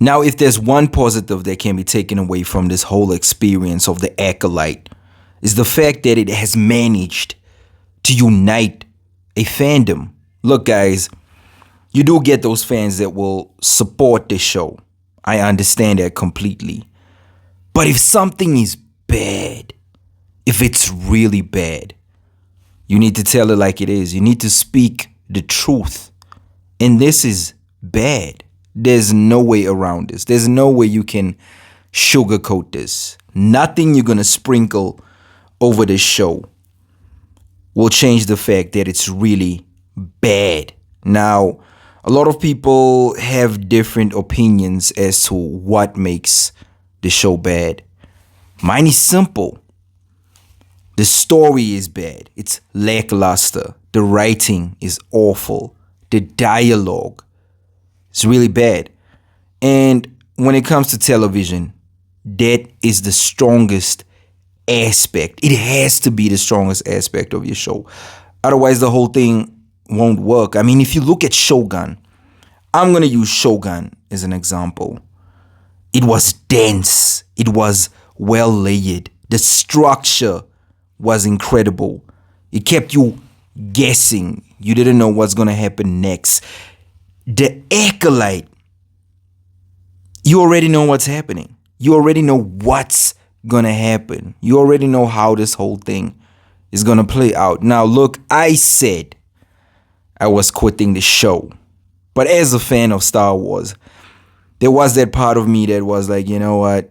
Now, if there's one positive that can be taken away from this whole experience of the Acolyte, is the fact that it has managed to unite a fandom. Look, guys, you do get those fans that will support the show. I understand that completely. But if something is bad, if it's really bad, you need to tell it like it is. You need to speak the truth. And this is bad. There's no way around this. There's no way you can sugarcoat this. Nothing you're going to sprinkle over this show will change the fact that it's really bad. Now, a lot of people have different opinions as to what makes the show bad. Mine is simple. The story is bad. It's lackluster. The writing is awful. The dialogue is really bad. And when it comes to television, that is the strongest aspect. It has to be the strongest aspect of your show. Otherwise, the whole thing won't work. I mean, if you look at Shogun, I'm going to use Shogun as an example. It was dense. It was well layered. The structure was incredible. It kept you guessing. You didn't know what's going to happen next. The Acolyte, you already know what's happening. You already know what's going to happen. You already know how this whole thing is going to play out. Now, look, I said I was quitting the show. But as a fan of Star Wars, there was that part of me that was like, you know what?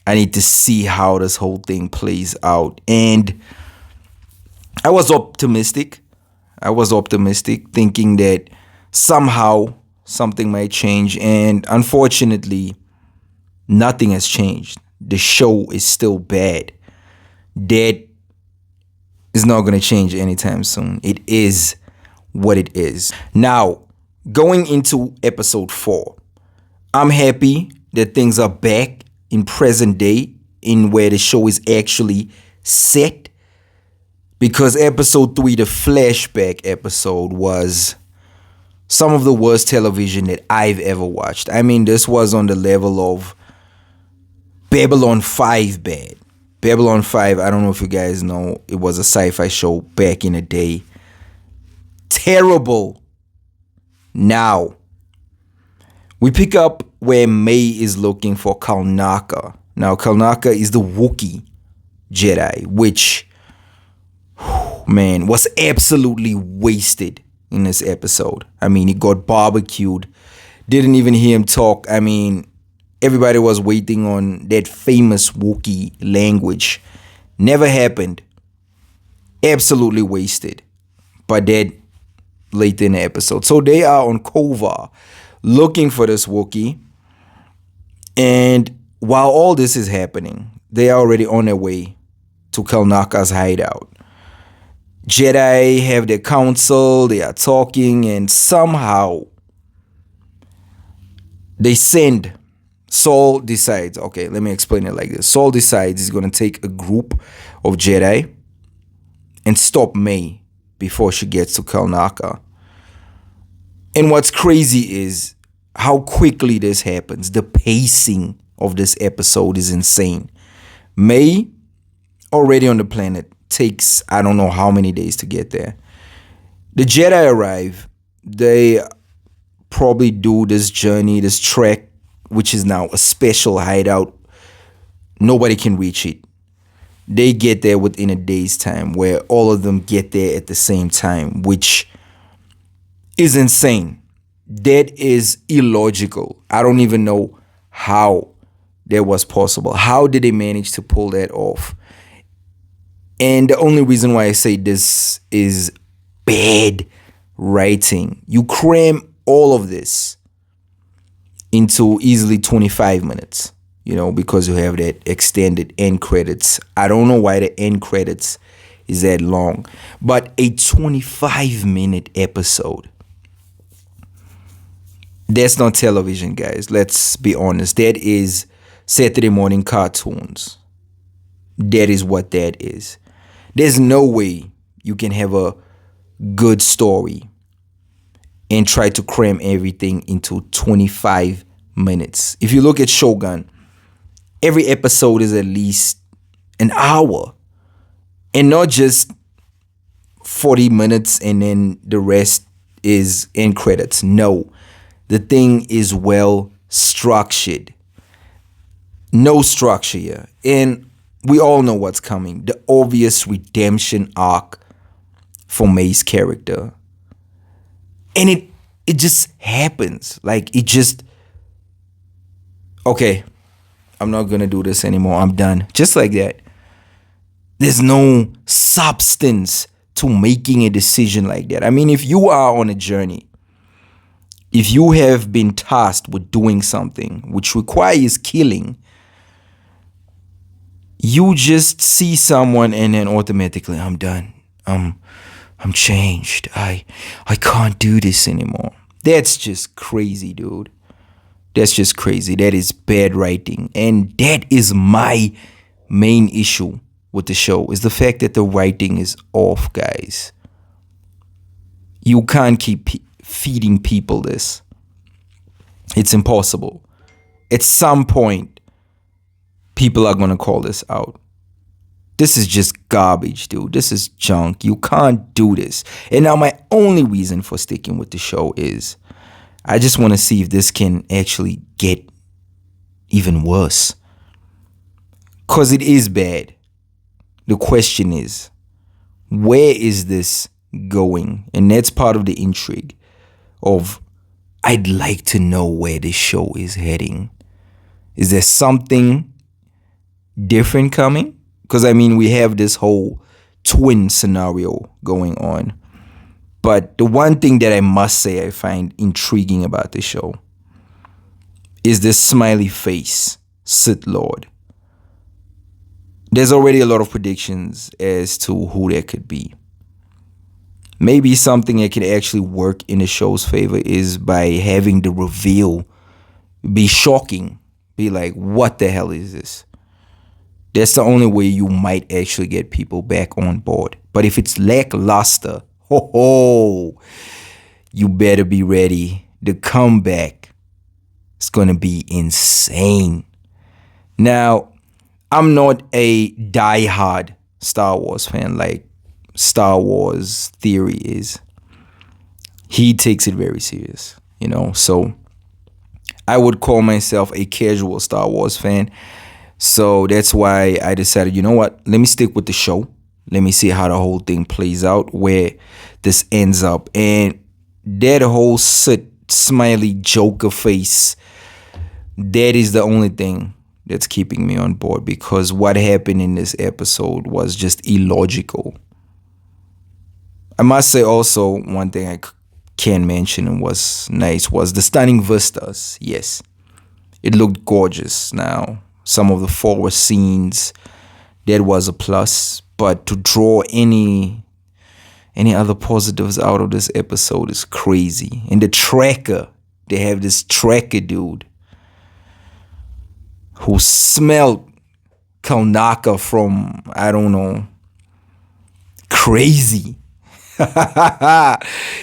I need to see how this whole thing plays out. And I was optimistic. Thinking that somehow something might change. And unfortunately, nothing has changed. The show is still bad. That is not going to change anytime soon. It is what it is. Now, going into episode 4, I'm happy that things are back in present day, in where the show is actually set. Because episode 3, the flashback episode, was some of the worst television that I've ever watched. I mean, this was on the level of Babylon 5 bad. Babylon 5, I don't know if you guys know, it was a sci-fi show back in the day. Terrible. Now, we pick up where May is looking for Kalnaka. Now, Kalnaka is the Wookiee Jedi, which, man, was absolutely wasted in this episode. I mean, he got barbecued. Didn't even hear him talk. I mean, everybody was waiting on that famous Wookiee language. Never happened. Absolutely wasted. But that later in the episode. So they are on Kova looking for this Wookiee. And while all this is happening, they are already on their way to Kalnaka's hideout. Jedi have their council, they are talking, and somehow they send. Saul decides, okay, let me explain it like this. Saul decides he's going to take a group of Jedi and stop May before she gets to Kalnaka. And what's crazy is how quickly this happens. The pacing of this episode is insane. May, already on the planet, takes I don't know how many days to get there. The Jedi arrive. They probably do this journey, this trek, which is now a special hideout. Nobody can reach it. They get there within a day's time, where all of them get there at the same time, which is insane. That is illogical. I don't even know how that was possible. How did they manage to pull that off? And the only reason why I say this is bad writing. You cram all of this into easily 25 minutes, because you have that extended end credits. I don't know why the end credits is that long, but a 25-minute episode, that's not television, guys. Let's be honest. That is Saturday morning cartoons. That is what that is. There's no way you can have a good story and try to cram everything into 25 minutes. If you look at Shogun, every episode is at least an hour. And not just 40 minutes and then the rest is end credits. No, the thing is well structured. No structure here. And we all know what's coming. The obvious redemption arc for May's character. And it just happens. Like, it just... Okay, I'm not going to do this anymore. I'm done. Just like that. There's no substance to making a decision like that. I mean, if you are on a journey, if you have been tasked with doing something which requires killing, you just see someone and then automatically, I'm done. I'm changed. I can't do this anymore. That's just crazy, dude. That's just crazy. That is bad writing. And that is my main issue with the show, is the fact that the writing is off, guys. You can't keep feeding people this. It's impossible. At some point, people are going to call this out. This is just garbage, dude. This is junk. You can't do this. And now my only reason for sticking with the show is I just want to see if this can actually get even worse. Because it is bad. The question is, where is this going? And that's part of the intrigue of, I'd like to know where this show is heading. Is there something different coming? Because, I mean, we have this whole twin scenario going on. But the one thing that I must say I find intriguing about the show is this smiley face, Sith Lord. There's already a lot of predictions as to who that could be. Maybe something that can actually work in the show's favor is by having the reveal be shocking. Be like, what the hell is this? That's the only way you might actually get people back on board. But if it's lackluster, you better be ready. The comeback is going to be insane. Now, I'm not a die-hard Star Wars fan like Star Wars Theory is. He takes it very serious, you know. So I would call myself a casual Star Wars fan. So that's why I decided, you know what? Let me stick with the show. Let me see how the whole thing plays out, where this ends up. And that whole smiley Joker face, that is the only thing that's keeping me on board, because what happened in this episode was just illogical. I must say also, one thing I can mention and was nice was the stunning vistas. Yes, it looked gorgeous. Now, some of the forest scenes, that was a plus. But to draw any other positives out of this episode is crazy. And the tracker, they have this tracker dude who smelled Kalnaka from, I don't know, crazy.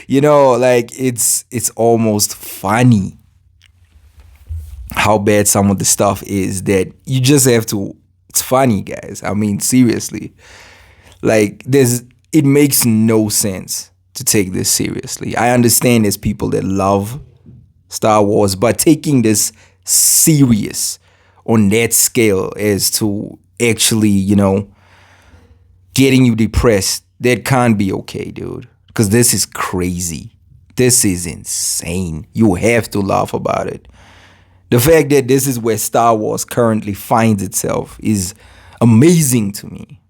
You know, like, it's almost funny how bad some of the stuff is that you just have to, it's funny, guys. I mean, seriously. Like, it makes no sense to take this seriously. I understand there's people that love Star Wars, but taking this serious on that scale as to actually, you know, getting you depressed, that can't be okay, dude. Because this is crazy. This is insane. You have to laugh about it. The fact that this is where Star Wars currently finds itself is amazing to me.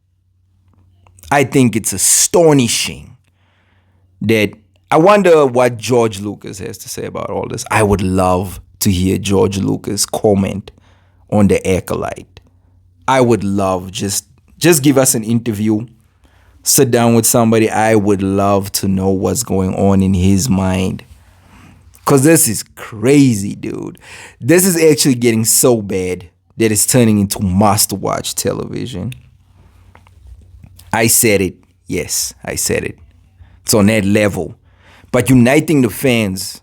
I think it's astonishing that I wonder what George Lucas has to say about all this. I would love to hear George Lucas comment on the Acolyte. I would love just give us an interview, sit down with somebody. I would love to know what's going on in his mind. Because this is crazy, dude. This is actually getting so bad that it's turning into must-watch television. I said it. Yes, I said it. It's on that level. But uniting the fans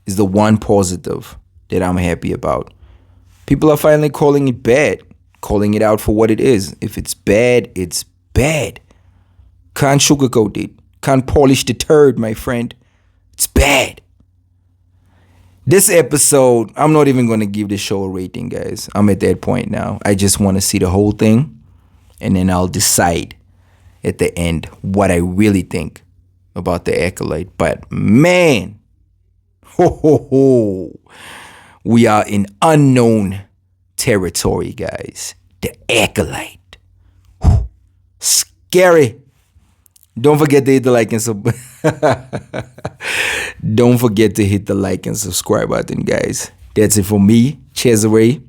is the one positive that I'm happy about. People are finally calling it bad, calling it out for what it is. If it's bad, it's bad. Can't sugarcoat it. Can't polish the turd, my friend. It's bad. This episode, I'm not even going to give the show a rating, guys. I'm at that point now. I just want to see the whole thing, and then I'll decide at the end what I really think about the Acolyte. But man, we are in unknown territory, guys. The Acolyte. Scary. Don't forget to hit the like and Don't forget to hit the like and subscribe button, guys. That's it for me, Cesare.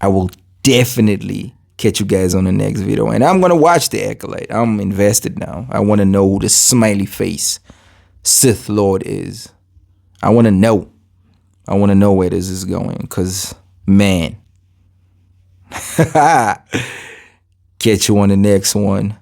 I will definitely catch you guys on the next video. And I'm going to watch the Acolyte. I'm invested now. I want to know who the smiley face Sith Lord is. I want to know. I want to know where this is going. Because, man. Catch you on the next one.